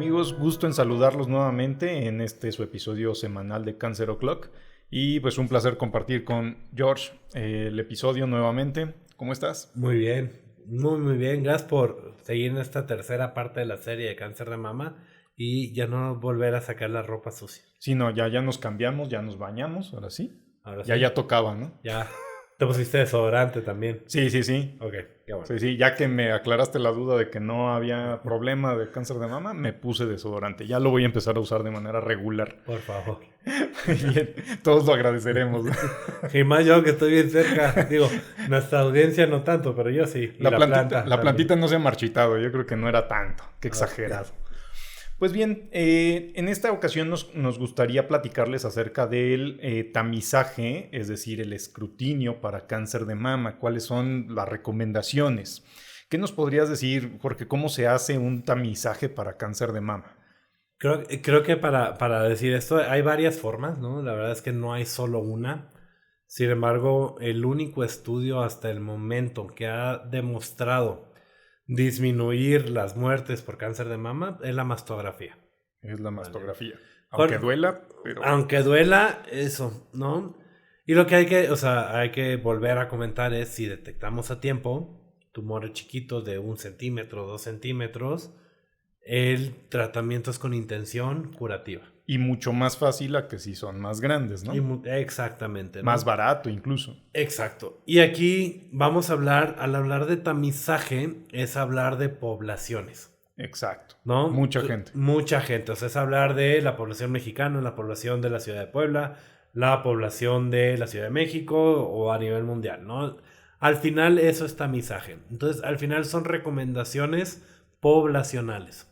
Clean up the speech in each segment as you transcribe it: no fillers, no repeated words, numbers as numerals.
amigos? Gusto en saludarlos nuevamente en su episodio semanal de Cancer O'Clock. Y pues un placer compartir con George el episodio nuevamente. ¿Cómo estás? Muy bien, muy bien. Gracias por seguir en esta tercera parte de la serie de cáncer de mama y ya no volver a sacar la ropa sucia. Sí, no, ya nos cambiamos, ya nos bañamos, ahora sí. Ahora Ya, sí. ya tocaba, ¿no? Ya. Te pusiste desodorante también. Sí. Ok, qué bueno. Sí, ya que me aclaraste la duda de que no había problema de cáncer de mama, me puse desodorante. Ya lo voy a empezar a usar de manera regular. Por favor. Bien, todos lo agradeceremos. Y más yo que estoy bien cerca. Digo, nuestra audiencia no tanto, pero yo sí. Y La planta plantita no se ha marchitado, yo creo que no era tanto, qué exagerado. Pues bien, en esta ocasión nos gustaría platicarles acerca del tamizaje, es decir, el escrutinio para cáncer de mama. ¿Cuáles son las recomendaciones? ¿Qué nos podrías decir, Jorge, cómo se hace un tamizaje para cáncer de mama? Creo que para decir esto hay varias formas, ¿no? La verdad es que no hay solo una. Sin embargo, el único estudio hasta el momento que ha demostrado disminuir las muertes por cáncer de mama es la mastografía. Es la mastografía. Aunque duela, pero... Aunque duela, eso, ¿no? Y lo que hay que volver a comentar es si detectamos a tiempo tumores chiquitos de 1 centímetro, 2 centímetros, el tratamiento es con intención curativa. Y mucho más fácil a que si son más grandes, ¿no? Exactamente, ¿no? Más barato incluso. Exacto. Y aquí vamos a hablar, al hablar de tamizaje, es hablar de poblaciones. Exacto. ¿No? Mucha gente. Mucha gente. O sea, es hablar de la población mexicana, la población de la ciudad de Puebla, la población de la Ciudad de México o a nivel mundial, ¿no? Al final eso es tamizaje. Entonces, al final son recomendaciones poblacionales.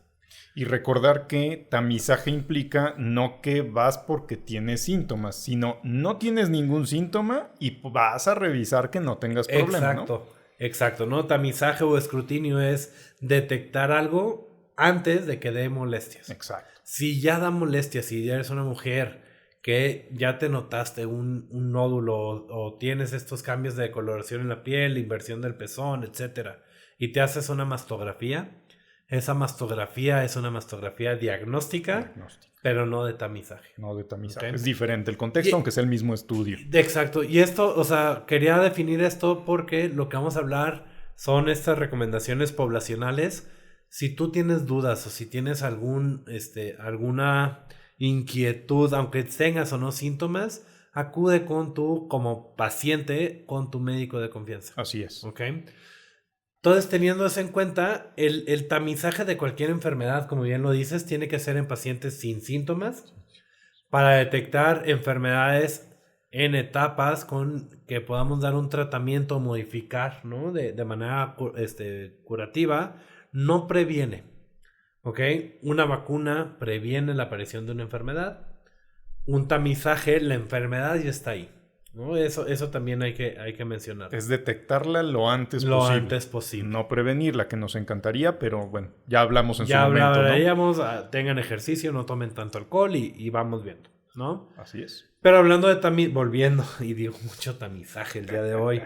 Y recordar que tamizaje implica no que vas porque tienes síntomas, sino no tienes ningún síntoma y vas a revisar que no tengas problema, ¿no? Exacto, ¿no? Tamizaje o escrutinio es detectar algo antes de que dé molestias. Exacto. Si ya da molestias, si ya eres una mujer que ya te notaste un nódulo o tienes estos cambios de coloración en la piel, inversión del pezón, etcétera, y te haces una mastografía, esa mastografía es una mastografía diagnóstica. Pero no de tamizaje. No de tamizaje. Okay. Es diferente el contexto, aunque sea el mismo estudio. Exacto. Y esto, o sea, quería definir esto porque lo que vamos a hablar son estas recomendaciones poblacionales. Si tú tienes dudas o si tienes alguna inquietud, aunque tengas o no síntomas, acude como paciente, con tu médico de confianza. Así es. ¿Ok? Entonces, teniendo eso en cuenta, el tamizaje de cualquier enfermedad, como bien lo dices, tiene que ser en pacientes sin síntomas para detectar enfermedades en etapas con que podamos dar un tratamiento o modificar, ¿no? de manera curativa. No previene, ¿ok? Una vacuna previene la aparición de una enfermedad. Un tamizaje, la enfermedad ya está ahí, ¿no? Eso también hay que mencionar. Es detectarla lo antes posible. No prevenirla, que nos encantaría, pero bueno, ya hablamos en su momento, ¿no? Ya hablaríamos, tengan ejercicio, no tomen tanto alcohol y vamos viendo, ¿no? Así es. Pero hablando de volviendo, y digo mucho tamizaje el día de hoy.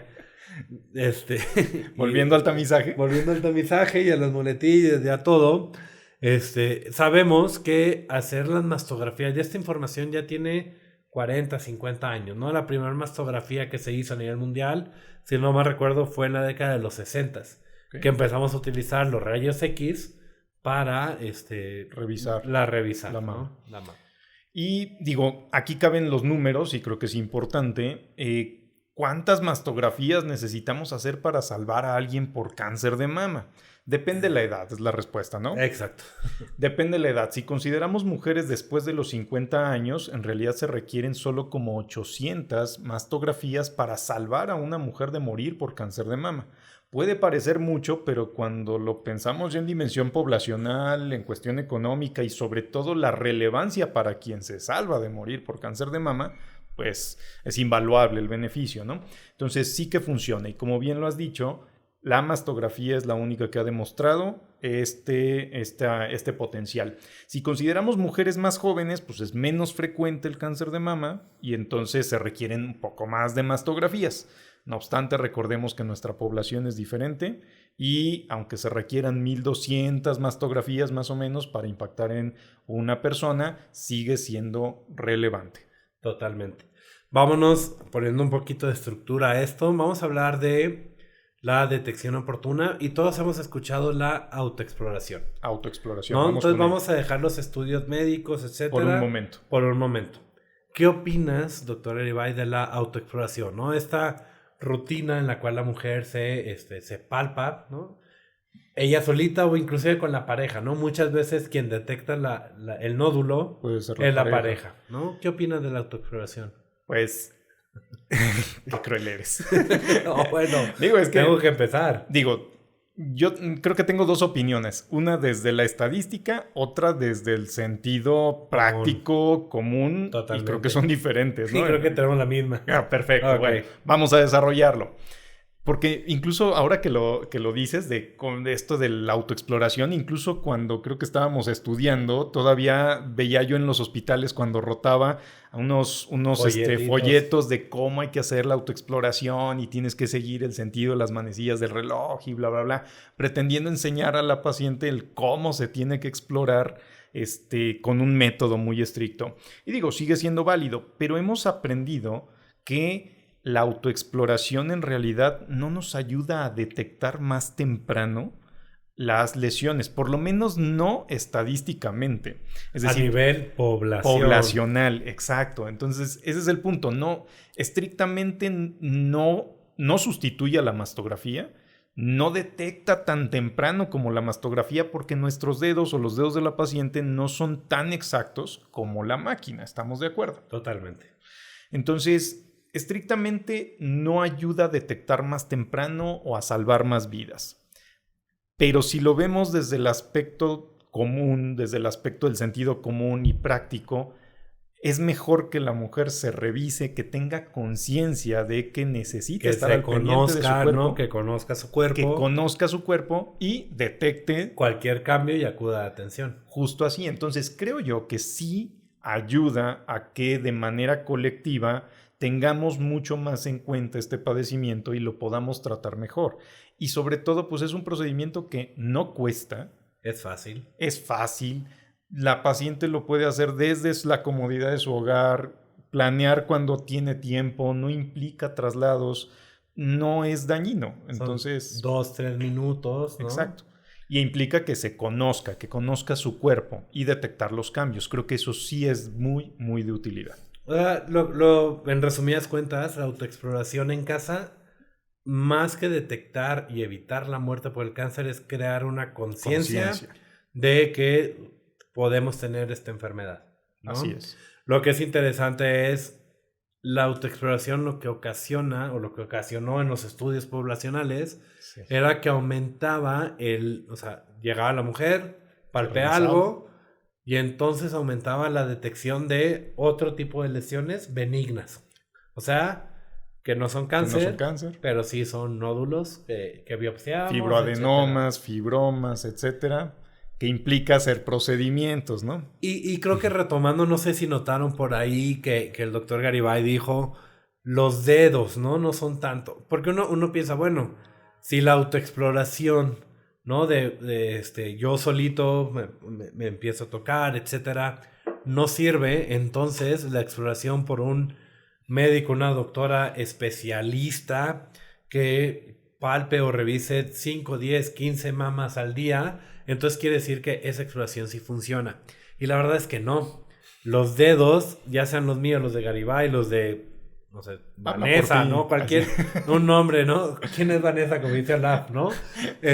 Volviendo al tamizaje. Volviendo al tamizaje y a las muletillas y a todo. Sabemos que hacer las mastografías, y esta información ya tiene 40, 50 años, ¿no? La primera mastografía que se hizo a nivel mundial, si no me recuerdo, fue en la década de los 60, okay, que empezamos a utilizar los rayos X para revisar la mama. ¿no? La mama. Y digo, aquí caben los números y creo que es importante. ¿Cuántas mastografías necesitamos hacer para salvar a alguien por cáncer de mama? Depende de la edad, es la respuesta, ¿no? Exacto. Depende de la edad. Si consideramos mujeres después de los 50 años, en realidad se requieren solo como 800 mastografías para salvar a una mujer de morir por cáncer de mama. Puede parecer mucho, pero cuando lo pensamos ya en dimensión poblacional, en cuestión económica y sobre todo la relevancia para quien se salva de morir por cáncer de mama, pues es invaluable el beneficio, ¿no? Entonces sí que funciona. Y como bien lo has dicho, la mastografía es la única que ha demostrado este potencial. Si consideramos mujeres más jóvenes, pues es menos frecuente el cáncer de mama y entonces se requieren un poco más de mastografías. No obstante, recordemos que nuestra población es diferente y aunque se requieran 1200 mastografías más o menos para impactar en una persona, sigue siendo relevante. Totalmente. Vámonos poniendo un poquito de estructura a esto. Vamos a hablar de la detección oportuna y todos hemos escuchado la autoexploración. Autoexploración. ¿No? Entonces vamos a dejar los estudios médicos, etcétera. Por un momento. ¿Qué opinas, doctor Garibay, de la autoexploración? ¿No? Esta rutina en la cual la mujer se palpa, ¿no? Ella solita o inclusive con la pareja, ¿no? Muchas veces quien detecta el nódulo puede ser es la pareja, ¿no? ¿Qué opinas de la autoexploración? Pues, qué cruel eres. No, bueno, es que tengo que empezar. Yo creo que tengo dos opiniones. Una desde la estadística, otra desde el sentido práctico, común. Totalmente. Y creo que son diferentes, ¿no? Sí, creo que tenemos la misma. Perfecto, Okay. Bueno, vamos a desarrollarlo. Porque incluso ahora que lo dices de esto de la autoexploración, incluso cuando creo que estábamos estudiando, todavía veía yo en los hospitales cuando rotaba unos folletos de cómo hay que hacer la autoexploración y tienes que seguir el sentido de las manecillas del reloj y bla, bla, bla, pretendiendo enseñar a la paciente el cómo se tiene que explorar con un método muy estricto. Y digo, sigue siendo válido, pero hemos aprendido que la autoexploración en realidad no nos ayuda a detectar más temprano las lesiones, por lo menos no estadísticamente. Es decir, a nivel poblacional, exacto. Entonces, ese es el punto. No, estrictamente no sustituye a la mastografía, no detecta tan temprano como la mastografía porque nuestros dedos o los dedos de la paciente no son tan exactos como la máquina. ¿Estamos de acuerdo? Totalmente. Entonces, estrictamente no ayuda a detectar más temprano o a salvar más vidas. Pero si lo vemos desde el aspecto común, desde el aspecto del sentido común y práctico, es mejor que la mujer se revise, que tenga conciencia de que necesita estar al pendiente de su cuerpo, ¿no? Que conozca su cuerpo. Que conozca su cuerpo y detecte cualquier cambio y acuda a atención. Justo así. Entonces creo yo que sí ayuda a que de manera colectiva tengamos mucho más en cuenta este padecimiento y lo podamos tratar mejor. Y sobre todo, pues es un procedimiento que no cuesta. Es fácil. Es fácil. La paciente lo puede hacer desde la comodidad de su hogar, planear cuando tiene tiempo, no implica traslados, no es dañino. Entonces, son 2-3 minutos, ¿no? Exacto. Y implica que se conozca, que conozca su cuerpo y detectar los cambios. Creo que eso sí es muy, muy de utilidad. En resumidas cuentas, la autoexploración en casa, más que detectar y evitar la muerte por el cáncer, es crear una conciencia de que podemos tener esta enfermedad, ¿no? Así es. Lo que es interesante es la autoexploración, lo que ocasiona o lo que ocasionó en los estudios poblacionales era que aumentaba llegaba la mujer, palpea algo y entonces aumentaba la detección de otro tipo de lesiones benignas. O sea, que no son cáncer, pero sí son nódulos que biopsiamos. Fibroadenomas, fibromas, etcétera, que implica hacer procedimientos, ¿no? Y creo que retomando, no sé si notaron por ahí que el doctor Garibay dijo, los dedos, ¿no? No son tanto. Porque uno piensa, bueno, si la autoexploración, ¿no? Yo solito me empiezo a tocar, etcétera, no sirve, entonces la exploración por un médico, una doctora especialista que palpe o revise 5, 10, 15 mamas al día, entonces quiere decir que esa exploración sí funciona. Y la verdad es que no. Los dedos, ya sean los míos, los de Garibay, los de, no sé, Vanessa, ¿no? Cualquier, un nombre, ¿no? ¿Quién es Vanessa? Como dice Olaf, ¿no?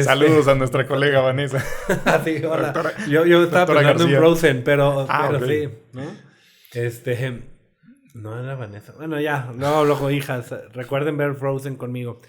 Saludos a nuestra colega Vanessa. Sí, hola. Yo estaba pensando en Frozen, pero okay. Sí, ¿no? No era Vanessa. Bueno, ya, no hablo con hijas. Recuerden ver Frozen conmigo.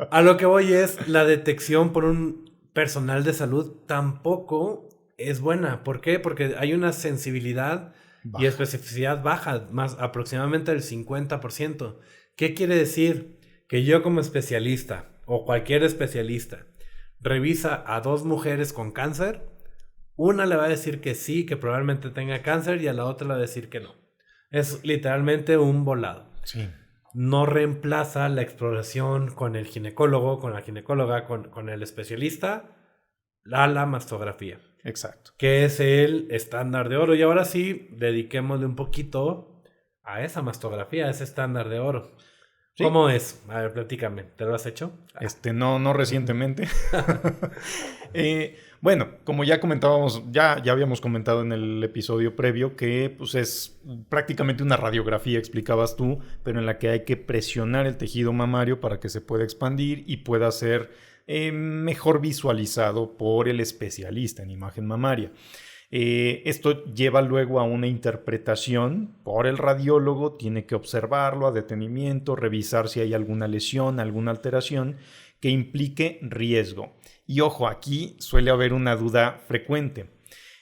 A lo que voy es la detección por un personal de salud tampoco es buena. ¿Por qué? Porque hay una sensibilidad baja y especificidad baja, más aproximadamente del 50%. ¿Qué quiere decir? Que yo como especialista o cualquier especialista revisa a 2 mujeres con cáncer, una le va a decir que sí, que probablemente tenga cáncer, y a la otra le va a decir que no. Es literalmente un volado. Sí. no reemplaza la exploración con el ginecólogo, con la ginecóloga, con el especialista, a la mastografía. Exacto. Que es el estándar de oro. Y ahora sí, dediquémosle un poquito a esa mastografía, a ese estándar de oro. ¿Sí? ¿Cómo es? A ver, platícame. ¿Te lo has hecho? No recientemente. Bueno, como ya comentábamos, ya habíamos comentado en el episodio previo que pues, es prácticamente una radiografía, explicabas tú, pero en la que hay que presionar el tejido mamario para que se pueda expandir y pueda ser mejor visualizado por el especialista en imagen mamaria. Esto lleva luego a una interpretación por el radiólogo, tiene que observarlo a detenimiento, revisar si hay alguna lesión, alguna alteración que implique riesgo. Y ojo, aquí suele haber una duda frecuente.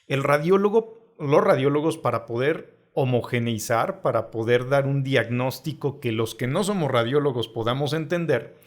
Los radiólogos para poder homogeneizar, para poder dar un diagnóstico que los que no somos radiólogos podamos entender,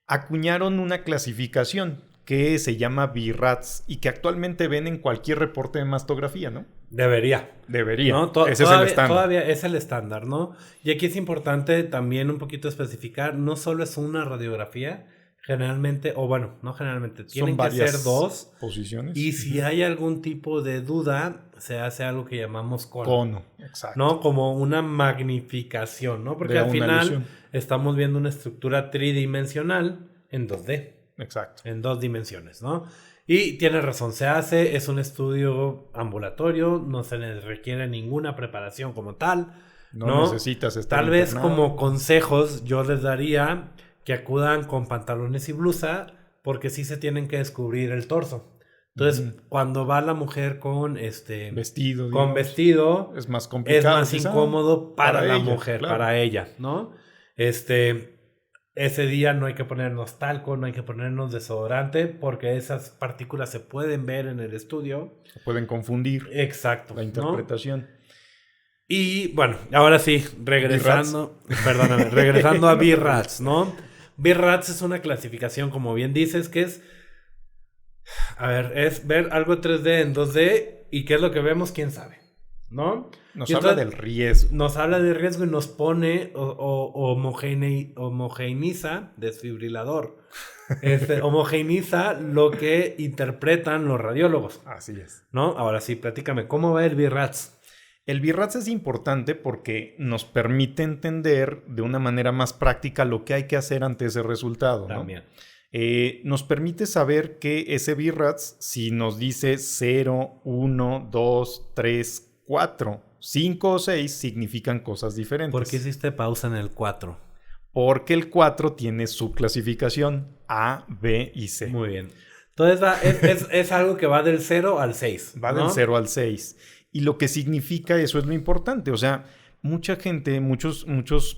acuñaron una clasificación que se llama BI-RADS y que actualmente ven en cualquier reporte de mastografía, ¿no? Debería. ¿No? Ese es el estándar. Todavía es el estándar, ¿no? Y aquí es importante también un poquito especificar, no solo es una radiografía, generalmente, o bueno, no generalmente, tienen que ser 2 posiciones. Y si hay algún tipo de duda, se hace algo que llamamos cono. Exacto. ¿No? Como una magnificación, ¿no? Porque al final lesión. Estamos viendo una estructura tridimensional en 2D. Exacto. En 2 dimensiones, ¿no? Y tiene razón, es un estudio ambulatorio, no se le requiere ninguna preparación como tal. No necesitas estar Tal vez como consejos yo les daría que acudan con pantalones y blusa porque sí se tienen que descubrir el torso. Entonces, cuando va la mujer con vestido, vestido, es más complicado. Es más incómodo para la ella, mujer, claro. Para ella, ¿no? Ese día no hay que ponernos talco, no hay que ponernos desodorante porque esas partículas se pueden ver en el estudio. Se pueden confundir. Exacto. La interpretación. ¿No? Y bueno, ahora sí, regresando a BI-RADS, ¿no? BI-RADS es una clasificación, como bien dices, que es ver algo 3D en 2D y qué es lo que vemos, quién sabe, ¿no? Nos habla del riesgo. Nos habla del riesgo y nos pone homogeneiza, desfibrilador. Homogeneiza lo que interpretan los radiólogos. Así es. ¿No? Ahora sí, platícame, ¿cómo va el BI-RADS? El BI-RADS es importante porque nos permite entender de una manera más práctica lo que hay que hacer ante ese resultado, ¿no? También. Nos permite saber que ese BI-RADS, si nos dice 0, 1, 2, 3, 4, 5 o 6, significan cosas diferentes. ¿Por qué hiciste pausa en el 4? Porque el 4 tiene subclasificación A, B y C. Muy bien. Entonces es algo que va del 0 al 6. Va del 0 al 6. Y lo que significa eso es lo importante. O sea, mucha gente, muchos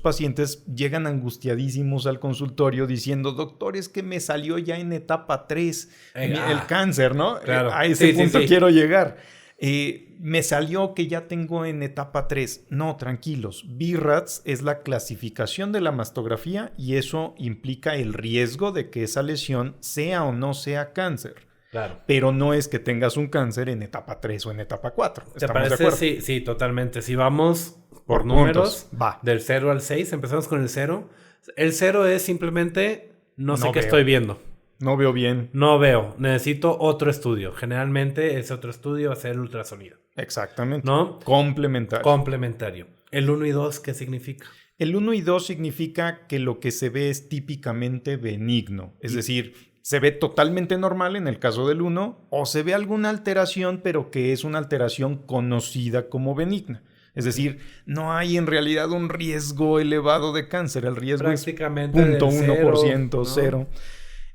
pacientes llegan angustiadísimos al consultorio diciendo, doctor, es que me salió ya en etapa 3 el cáncer, ¿no? Claro. A ese punto quiero llegar. Me salió que ya tengo en etapa 3. No, tranquilos. BI-RADS es la clasificación de la mastografía y eso implica el riesgo de que esa lesión sea o no sea cáncer. Claro. Pero no es que tengas un cáncer en etapa 3 o en etapa 4. ¿Te parece? Sí, totalmente. Si vamos por números, va. Del 0 al 6, empezamos con el 0. El 0 es simplemente no sé qué estoy viendo. No veo bien. No veo. Necesito otro estudio. Generalmente ese otro estudio va a ser el ultrasonido. Exactamente. ¿No? Complementario. ¿El 1 y 2 qué significa? El 1 y 2 significa que lo que se ve es típicamente benigno. Es decir, se ve totalmente normal en el caso del 1 o se ve alguna alteración, pero que es una alteración conocida como benigna. Es decir, no hay en realidad un riesgo elevado de cáncer. El riesgo prácticamente es 0.1%, 0.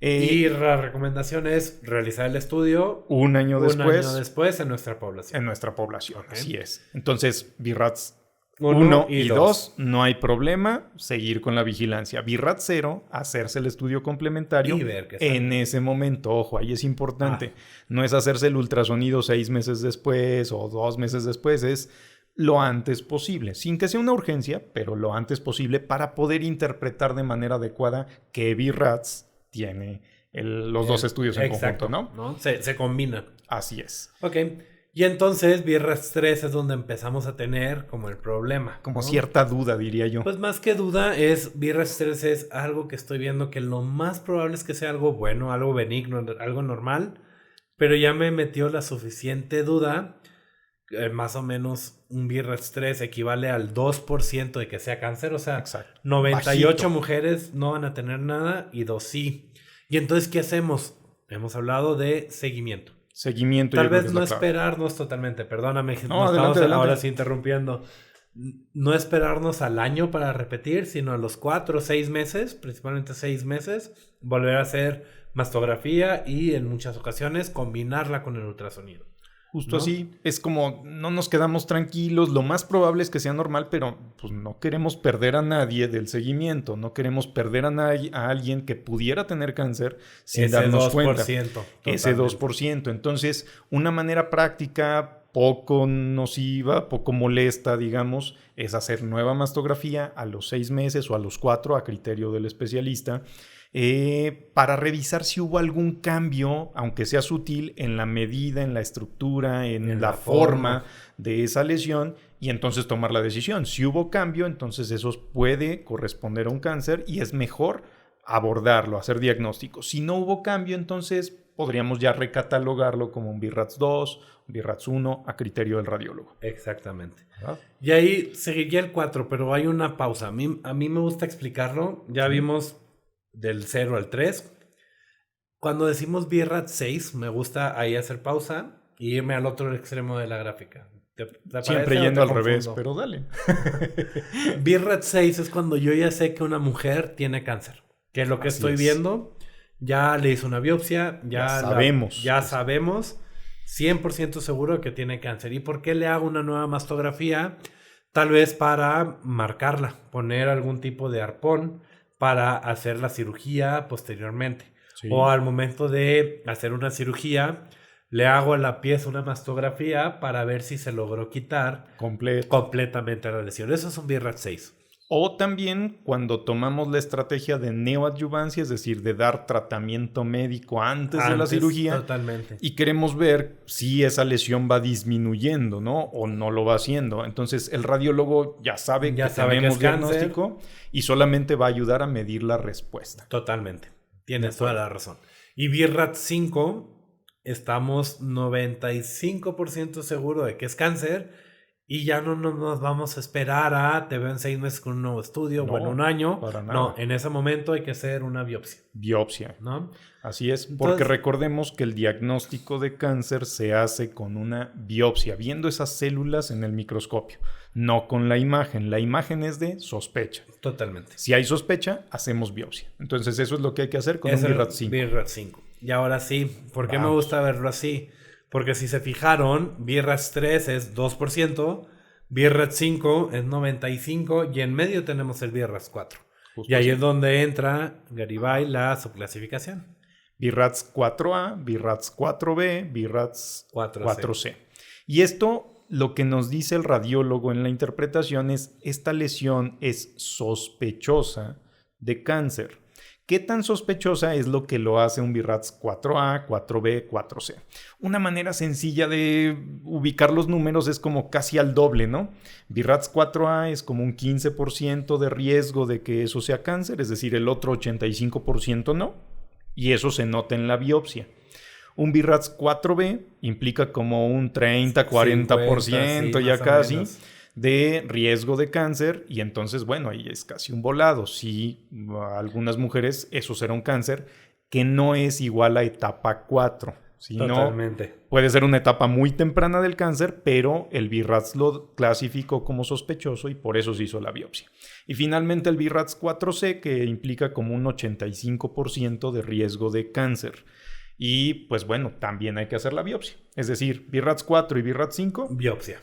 Y la recomendación es realizar el estudio un año después en nuestra población. En nuestra población, okay. Así es. Entonces, BI-RADS 1 y 2, no hay problema, seguir con la vigilancia. BI-RADS 0, hacerse el estudio complementario y ver en ese momento. Ojo, ahí es importante. No es hacerse el ultrasonido 6 meses después o 2 meses después, es lo antes posible, sin que sea una urgencia, pero lo antes posible para poder interpretar de manera adecuada que BI-RADS tiene los dos estudios en conjunto, ¿no? Se combina. Así es. Ok. Y entonces BRAF 3 es donde empezamos a tener como el problema. Como ¿no? cierta duda, diría yo. Pues más que duda es BRAF 3 es algo que estoy viendo que lo más probable es que sea algo bueno, algo benigno, algo normal, pero ya me metió la suficiente duda. Más o menos un BRAF 3 equivale al 2% de que sea cáncer, o sea, Exacto. 98 Bajito. mujeres no van a tener nada y 2 sí. Y entonces, ¿qué hacemos? Hemos hablado de seguimiento. Seguimiento, Tal yo creo que vez es no la clave. esperarnos totalmente, perdóname, No, nos estamos adelante. ahora sí interrumpiendo. No esperarnos al año para repetir, sino a los 4 o 6 meses, principalmente 6 meses, volver a hacer mastografía y en muchas ocasiones combinarla con el ultrasonido. Justo ¿no? así, es como no nos quedamos tranquilos, lo más probable es que sea normal, pero pues no queremos perder a nadie del seguimiento, no queremos perder a alguien que pudiera tener cáncer sin Ese darnos 2%, cuenta. totalmente. Ese 2%. Entonces, una manera práctica, poco nociva, poco molesta, digamos, es hacer nueva mastografía a los 6 meses o a los 4 a criterio del especialista. Para revisar si hubo algún cambio, aunque sea sutil, en la medida, en la estructura, en la forma de esa lesión, y entonces tomar la decisión. Si hubo cambio, entonces eso puede corresponder a un cáncer y es mejor abordarlo, hacer diagnóstico. Si no hubo cambio, entonces podríamos ya recatalogarlo como un BRAF 2, un BRAF 1 a criterio del radiólogo. Exactamente. ¿Verdad? Y ahí seguiría el 4, pero hay una pausa. A mí me gusta explicarlo. Ya vimos del 0 al 3. Cuando decimos BRAF 6, me gusta ahí hacer pausa y irme al otro extremo de la gráfica. Siempre yendo al revés, pero dale. BRAF 6 es cuando yo ya sé que una mujer tiene cáncer. Que es lo que Así estoy es. viendo. Ya le hizo una biopsia. Ya sabemos. Ya sabemos. 100% seguro que tiene cáncer. ¿Y por qué le hago una nueva mastografía? Tal vez para marcarla, poner algún tipo de arpón para hacer la cirugía posteriormente. Sí. O al momento de hacer una cirugía, le hago a la pieza una mastografía para ver si se logró quitar completamente la lesión. Eso es un BRAF 6. O también cuando tomamos la estrategia de neoadyuvancia, es decir, de dar tratamiento médico antes de la cirugía. Totalmente. Y queremos ver si esa lesión va disminuyendo, ¿no? O no lo va haciendo. Entonces el radiólogo ya sabe que tenemos diagnóstico y solamente va a ayudar a medir la respuesta. Totalmente. Tienes toda la razón. Y BRAF 5, estamos 95% seguro de que es cáncer. Y ya no nos vamos a esperar a te veo en 6 meses con un nuevo estudio, o en un año. Para nada. No, en ese momento hay que hacer una biopsia. Biopsia. ¿No? Así es, porque recordemos que el diagnóstico de cáncer se hace con una biopsia, viendo esas células en el microscopio, no con la imagen. La imagen es de sospecha. Totalmente. Si hay sospecha, hacemos biopsia. Entonces eso es lo que hay que hacer con un BRAF 5. BRAF 5. Y ahora sí, ¿por qué me gusta verlo así? Porque si se fijaron, BRAF 3 es 2%, BRAF 5 es 95% y en medio tenemos el BRAF 4. Justo y ahí así es donde entra, Garibay, la subclasificación. BRAF 4A, BRAF 4B, BRAF 4C. Y esto lo que nos dice el radiólogo en la interpretación es: esta lesión es sospechosa de cáncer. ¿Qué tan sospechosa es lo que lo hace un BRAF 4A, 4B, 4C? Una manera sencilla de ubicar los números es como casi al doble, ¿no? BRAF 4A es como un 15% de riesgo de que eso sea cáncer, es decir, el otro 85% no, y eso se nota en la biopsia. Un BRAF 4B implica como un 30-40%, sí, ya casi, de riesgo de cáncer, y entonces, bueno, ahí es casi un volado. Sí, a algunas mujeres eso será un cáncer que no es igual a etapa 4. Totalmente. Puede ser una etapa muy temprana del cáncer, pero el BRAF lo clasificó como sospechoso y por eso se hizo la biopsia. Y finalmente el BRAF 4C, que implica como un 85% de riesgo de cáncer. Y pues bueno, también hay que hacer la biopsia. Es decir, BRAF 4 y BRAF 5, biopsia.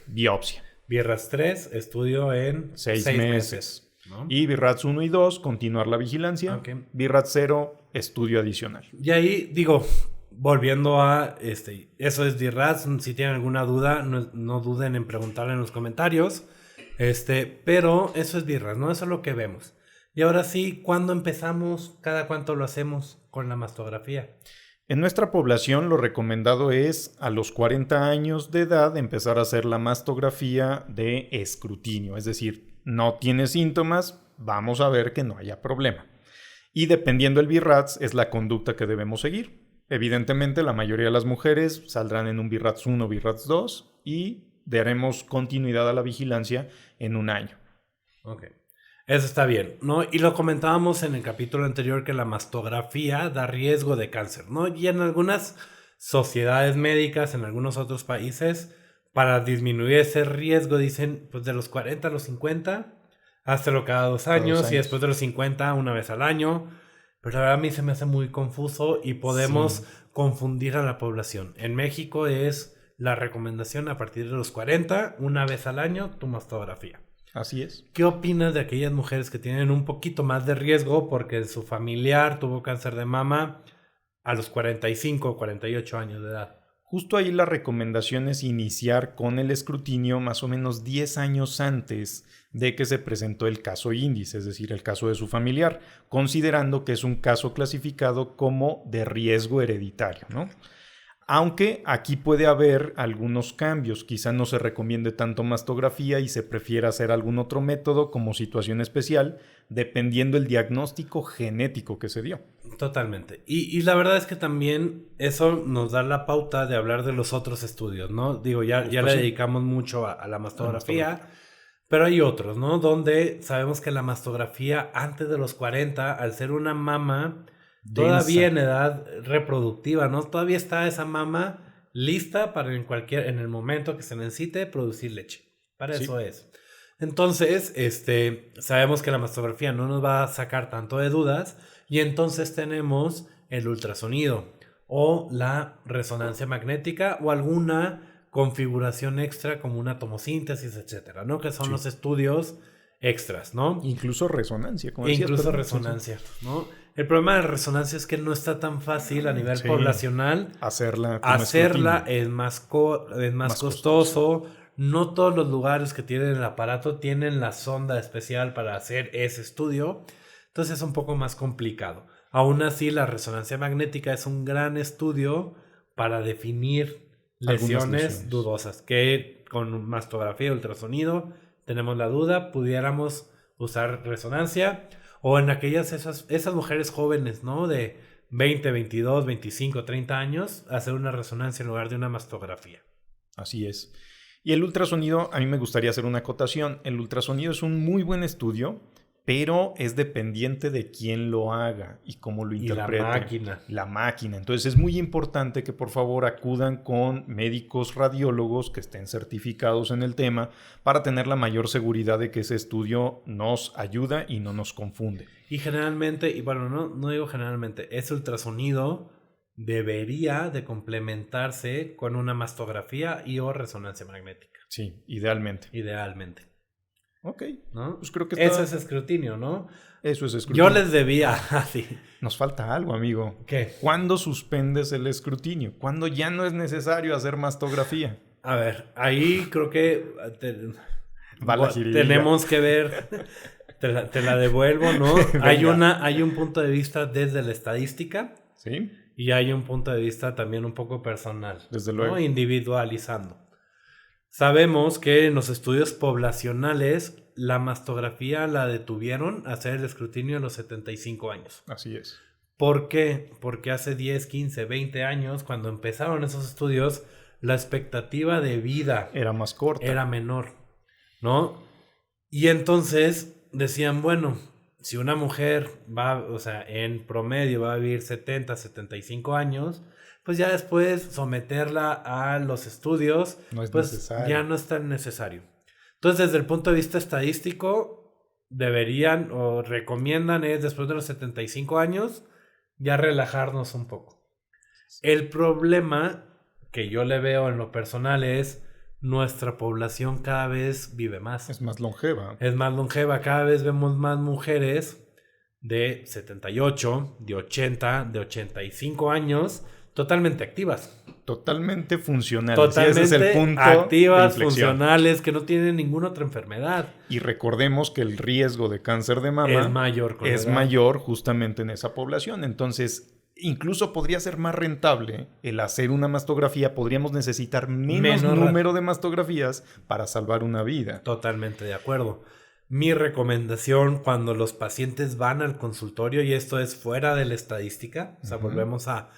BRAF 3, estudio en 6 meses. ¿No? Y BRAF 1 y 2, continuar la vigilancia. Okay. BRAF 0, estudio adicional. Y ahí digo, volviendo a eso es BRAF. Si tienen alguna duda, no duden en preguntarle en los comentarios. Pero eso es BRAF, ¿no? Eso es lo que vemos. Y ahora sí, ¿cuándo empezamos? ¿Cada cuánto lo hacemos con la mastografía? BRAF 1 y 2 continuar la vigilancia. BRAF 0, estudio adicional. Y ahí digo, volviendo a eso es BRAF. Si tienen alguna duda, no duden en preguntarle en los comentarios. Pero eso es BRAF, ¿no? Eso es lo que vemos. Y ahora sí, ¿cuándo empezamos cada cuánto lo hacemos con la mastografía? En nuestra población lo recomendado es a los 40 años de edad empezar a hacer la mastografía de escrutinio, es decir, no tiene síntomas, vamos a ver que no haya problema. Y dependiendo del BI-RADS es la conducta que debemos seguir. Evidentemente la mayoría de las mujeres saldrán en un BI-RADS 1, BI-RADS 2 y daremos continuidad a la vigilancia en un año. Ok. Eso está bien, ¿no? Y lo comentábamos en el capítulo anterior que la mastografía da riesgo de cáncer, ¿no? Y en algunas sociedades médicas, en algunos otros países, para disminuir ese riesgo, dicen, pues de los 40 a los 50, hazlo cada 2 años, y después de los 50, una vez al año. Pero la verdad a mí se me hace muy confuso y podemos confundir a la población. En México es la recomendación a partir de los 40, una vez al año, tu mastografía. Así es. ¿Qué opinas de aquellas mujeres que tienen un poquito más de riesgo porque su familiar tuvo cáncer de mama a los 45 o 48 años de edad? Justo ahí la recomendación es iniciar con el escrutinio más o menos 10 años antes de que se presentó el caso índice, es decir, el caso de su familiar, considerando que es un caso clasificado como de riesgo hereditario, ¿no? Aunque aquí puede haber algunos cambios, quizá no se recomiende tanto mastografía y se prefiera hacer algún otro método como situación especial, dependiendo el diagnóstico genético que se dio. Totalmente. Y la verdad es que también eso nos da la pauta de hablar de los otros estudios, ¿no? Digo, ya le dedicamos mucho a la mastografía, pero hay otros, ¿no? Donde sabemos que la mastografía antes de los 40, al ser una mama todavía en edad reproductiva, ¿no? Todavía está esa mama lista para en el momento que se necesite producir leche. Para eso es. Entonces, sabemos que la mastografía no nos va a sacar tanto de dudas y entonces tenemos el ultrasonido o la resonancia magnética o alguna configuración extra como una tomosíntesis, etcétera, ¿no? Que son los estudios extras, ¿no? Incluso resonancia, como decías. Incluso resonancia, ¿no? El problema de resonancia es que no está tan fácil a nivel poblacional. Hacerla es más costoso. No todos los lugares que tienen el aparato tienen la sonda especial para hacer ese estudio. Entonces es un poco más complicado. Aún así, la resonancia magnética es un gran estudio para definir lesiones dudosas. Que con mastografía y ultrasonido tenemos la duda, pudiéramos usar resonancia. O en esas mujeres jóvenes, ¿no? De 20, 22, 25, 30 años, hacer una resonancia en lugar de una mastografía. Así es. Y el ultrasonido, a mí me gustaría hacer una acotación. El ultrasonido es un muy buen estudio, pero es dependiente de quién lo haga y cómo lo interprete. Y la máquina. Entonces es muy importante que por favor acudan con médicos radiólogos que estén certificados en el tema para tener la mayor seguridad de que ese estudio nos ayuda y no nos confunde. Y generalmente, y bueno, no digo generalmente, ese ultrasonido debería de complementarse con una mastografía y o resonancia magnética. Sí, idealmente. Ok. ¿No? Pues creo que eso es escrutinio, ¿no? Eso es escrutinio. Yo les debía. Sí. Nos falta algo, amigo. ¿Qué? ¿Cuándo suspendes el escrutinio? ¿Cuándo ya no es necesario hacer mastografía? A ver, ahí creo que tenemos que ver. Te la devuelvo, ¿no? Hay un punto de vista desde la estadística. Sí. Y hay un punto de vista también un poco personal. Desde luego. ¿No? Individualizando. Sabemos que en los estudios poblacionales la mastografía la detuvieron a hacer el escrutinio a los 75 años. Así es. ¿Por qué? Porque hace 10, 15, 20 años, cuando empezaron esos estudios, la expectativa de vida era más corta. Era menor, ¿no? Y entonces decían, bueno, si una mujer en promedio va a vivir 70, 75 años... pues ya después someterla a los estudios, no es pues necesario. Ya no es tan necesario. Entonces, desde el punto de vista estadístico, deberían o recomiendan después de los 75 años, ya relajarnos un poco. El problema que yo le veo en lo personal es nuestra población cada vez vive más. Es más longeva. Cada vez vemos más mujeres de 78, de 80, de 85 años... totalmente activas. Totalmente funcionales. Totalmente ese es el punto activas, funcionales, que no tienen ninguna otra enfermedad. Y recordemos que el riesgo de cáncer de mama es mayor justamente en esa población. Entonces, incluso podría ser más rentable el hacer una mastografía. Podríamos necesitar menos número de mastografías para salvar una vida. Totalmente de acuerdo. Mi recomendación cuando los pacientes van al consultorio, y esto es fuera de la estadística, o sea, volvemos a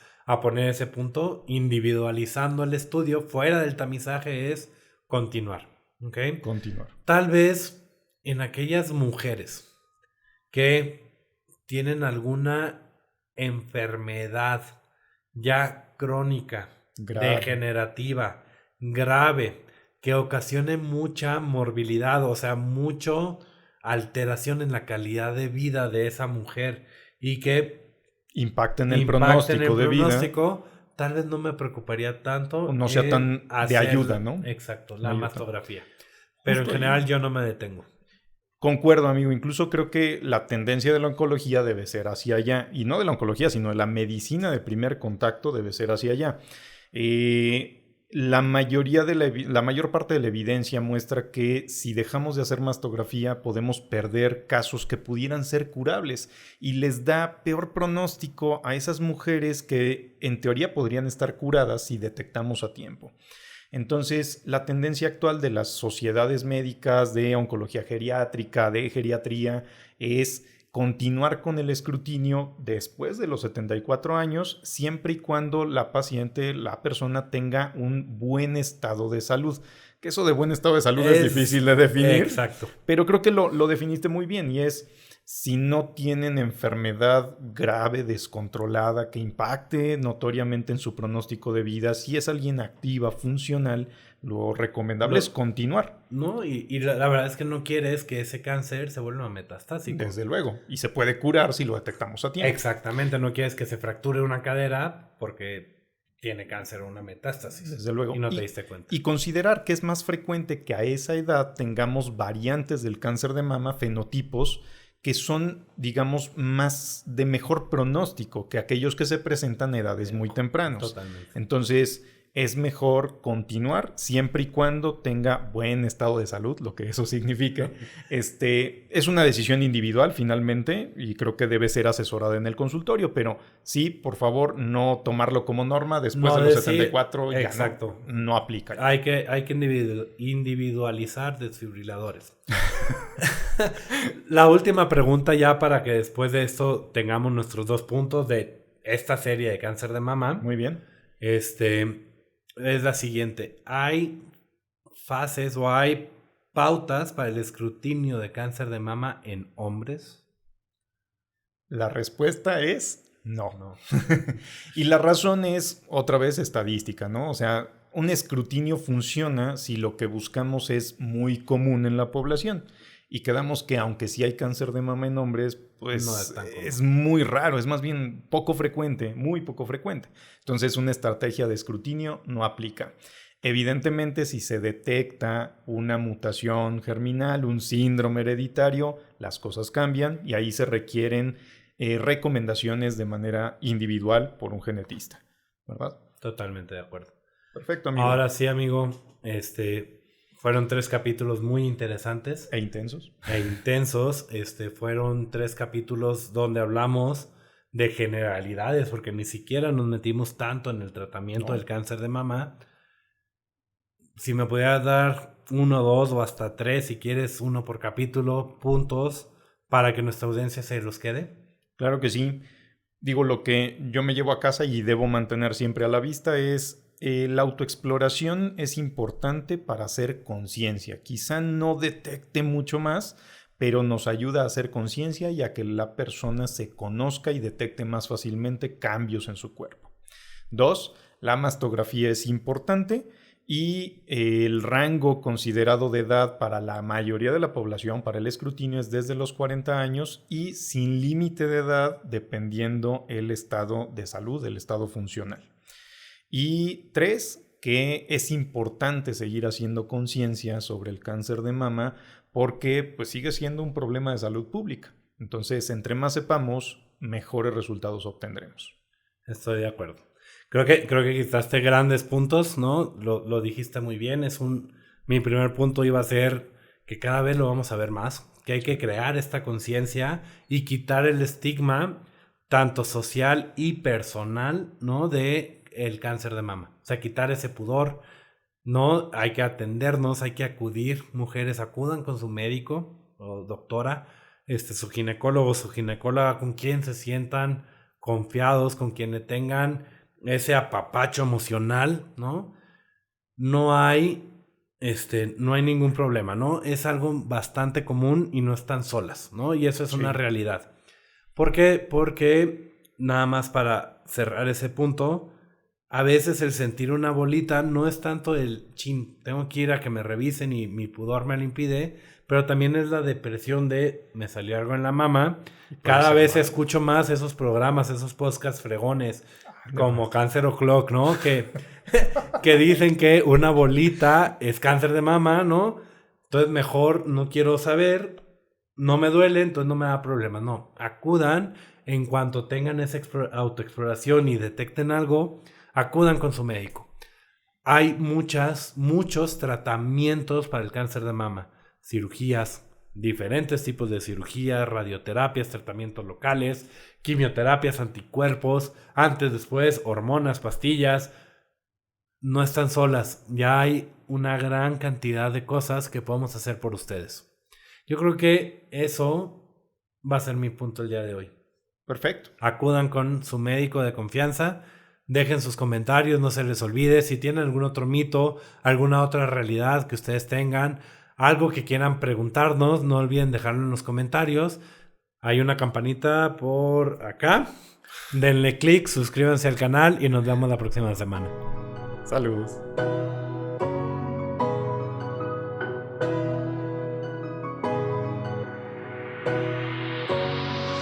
poner ese punto, individualizando el estudio fuera del tamizaje, es continuar. ¿Okay? Continuar. Tal vez en aquellas mujeres que tienen alguna enfermedad ya crónica, degenerativa, grave, que ocasione mucha morbilidad, o sea, mucha alteración en la calidad de vida de esa mujer y que impacten el pronóstico de vida. Tal vez no me preocuparía tanto. O no sea tan de ayuda, ¿no? Exacto, la mastografía. Pero en general yo no me detengo. Concuerdo, amigo. Incluso creo que la tendencia de la oncología debe ser hacia allá. Y no de la oncología, sino de la medicina de primer contacto debe ser hacia allá. La mayor parte de la evidencia muestra que si dejamos de hacer mastografía podemos perder casos que pudieran ser curables y les da peor pronóstico a esas mujeres que en teoría podrían estar curadas si detectamos a tiempo. Entonces, la tendencia actual de las sociedades médicas de oncología geriátrica, de geriatría, es continuar con el escrutinio después de los 74 años, siempre y cuando la paciente, la persona, tenga un buen estado de salud. Que eso de buen estado de salud es difícil de definir. Exacto. Pero creo que lo definiste muy bien, y es si no tienen enfermedad grave, descontrolada, que impacte notoriamente en su pronóstico de vida. Si es alguien activa, funcional, lo recomendable es continuar. No, y la verdad es que no quieres que ese cáncer se vuelva metastásico. Desde luego. Y se puede curar si lo detectamos a tiempo. Exactamente. No quieres que se fracture una cadera porque tiene cáncer o una metástasis. Desde luego. Y no te diste cuenta. Y considerar que es más frecuente que a esa edad tengamos variantes del cáncer de mama, fenotipos, que son, digamos, más de mejor pronóstico que aquellos que se presentan a edades muy tempranas. Totalmente. Entonces, es mejor continuar siempre y cuando tenga buen estado de salud, lo que eso significa. Es una decisión individual finalmente y creo que debe ser asesorada en el consultorio, pero sí, por favor, no tomarlo como norma después de los 74. Exacto. Ya no aplica. Hay que individualizar desfibriladores. La última pregunta ya para que después de esto tengamos nuestros 2 puntos de esta serie de cáncer de mama. Muy bien. Es la siguiente. ¿Hay fases o hay pautas para el escrutinio de cáncer de mama en hombres? La respuesta es no. Y la razón es, otra vez, estadística, ¿no? O sea, un escrutinio funciona si lo que buscamos es muy común en la población. Y quedamos que aunque sí hay cáncer de mama en hombres, pues no es muy raro, es más bien poco frecuente, muy poco frecuente. Entonces una estrategia de escrutinio no aplica. Evidentemente, si se detecta una mutación germinal, un síndrome hereditario, las cosas cambian y ahí se requieren recomendaciones de manera individual por un genetista, ¿verdad? Totalmente de acuerdo. Perfecto, amigo. Ahora sí, amigo, fueron 3 capítulos muy interesantes. E intensos. Fueron 3 capítulos donde hablamos de generalidades, porque ni siquiera nos metimos tanto en el tratamiento del cáncer de mama. Si me pudieras dar 1, 2 o hasta 3, si quieres, 1 por capítulo, puntos para que nuestra audiencia se los quede. Claro que sí. Digo, lo que yo me llevo a casa y debo mantener siempre a la vista es la autoexploración es importante para hacer conciencia. Quizá no detecte mucho más, pero nos ayuda a hacer conciencia y a que la persona se conozca y detecte más fácilmente cambios en su cuerpo. 2, la mastografía es importante y el rango considerado de edad para la mayoría de la población, para el escrutinio, es desde los 40 años y sin límite de edad dependiendo el estado de salud, el estado funcional. Y 3, que es importante seguir haciendo conciencia sobre el cáncer de mama porque pues, sigue siendo un problema de salud pública. Entonces, entre más sepamos, mejores resultados obtendremos. Estoy de acuerdo. Creo que quitaste grandes puntos, ¿no? Lo dijiste muy bien. Mi primer punto iba a ser que cada vez lo vamos a ver más, que hay que crear esta conciencia y quitar el estigma tanto social y personal, ¿no? De el cáncer de mama. O sea, quitar ese pudor, ¿no? Hay que atendernos, hay que acudir. Mujeres, acudan con su médico o doctora, su ginecólogo, su ginecóloga, con quien se sientan confiados, con quien le tengan ese apapacho emocional, ¿no? No hay ningún problema, ¿no? Es algo bastante común y no están solas, ¿no? Y eso es una realidad. ¿Por qué? Porque, nada más para cerrar ese punto, a veces el sentir una bolita no es tanto el chin, tengo que ir a que me revisen y mi pudor me lo impide, pero también es la depresión de me salió algo en la mama. Cada vez escucho más esos programas, esos podcasts fregones, como Cáncer O'Clock, ¿no? Que dicen que una bolita es cáncer de mama, ¿no? Entonces mejor no quiero saber, no me duele, entonces no me da problema. No, acudan en cuanto tengan esa autoexploración y detecten algo, acudan con su médico. Hay muchos tratamientos para el cáncer de mama, cirugías, diferentes tipos de cirugías, radioterapias, tratamientos locales, quimioterapias, anticuerpos, antes, después, hormonas, pastillas. No están solas, ya hay una gran cantidad de cosas que podemos hacer por ustedes. Yo creo que eso va a ser mi punto el día de hoy. Perfecto. Acudan con su médico de confianza, dejen sus comentarios, no se les olvide. Si tienen algún otro mito, alguna otra realidad que ustedes tengan, algo que quieran preguntarnos, no olviden dejarlo en los comentarios. Hay una campanita por acá. Denle click, suscríbanse al canal y nos vemos la próxima semana. Saludos.